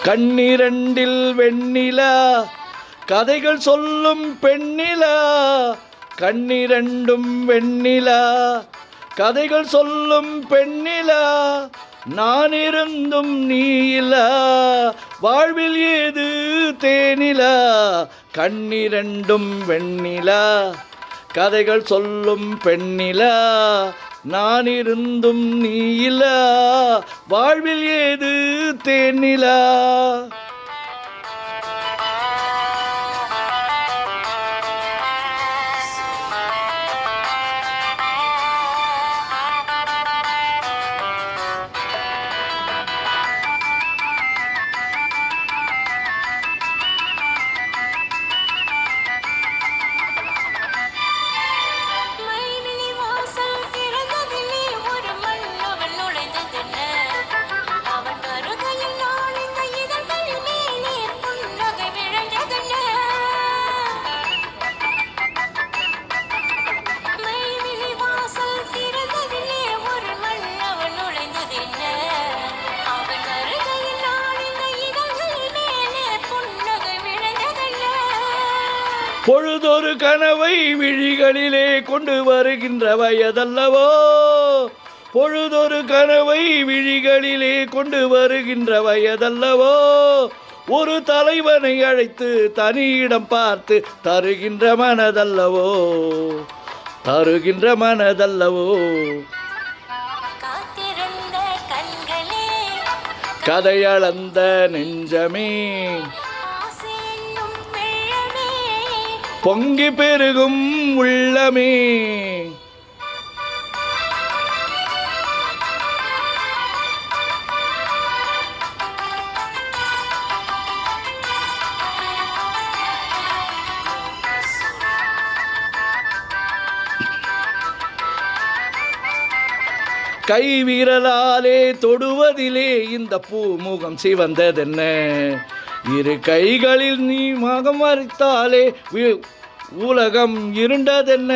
கண்ணிரண்டில் வெண்ணிலா கதைகள் சொல்லும் பெண்ணிலா. கண்ணிரண்டும் வெண்ணிலா கதைகள் சொல்லும் பெண்ணிலா. நான் இருந்தும் நீ இல்லா வாழ்வில் ஏது தேனிலா. கண்ணிரண்டும் வெண்ணிலா கதைகள் சொல்லும் பெண்ணிலா. நான் இருந்தும் நீ இல்லா வாழ்வில் ஏது தேனிலா. பொழுதொரு கனவை விழிகளிலே கொண்டு வருகின்ற வயதல்லவோ. பொழுதொரு கனவை விழிகளிலே கொண்டு வருகின்ற வயதல்லவோ. ஒரு தலைவனை அழைத்து தனியிடம் பார்த்து தருகின்ற மனதல்லவோ. தருகின்ற மனதல்லவோ. கதையளந்த நெஞ்சமே பொங்கி பெருகும் உள்ளமே. கை விரலாலே தொடுவதிலே இந்த பூமுகம் சிவந்ததென்ன. இரு கைகளில் நீ மகம் மறைத்தாலே உலகம் இருண்டதென்ன.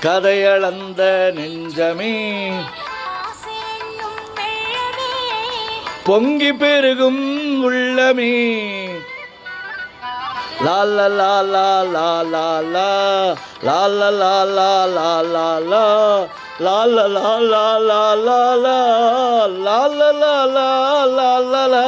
கதையளந்த நெஞ்சமே பொங்கி பெருகும் உள்ளமே. லால லாலா லாலா லா லால லாலா லாலா லா லால லாலா லாலா லா லால லாலா லாலா லா.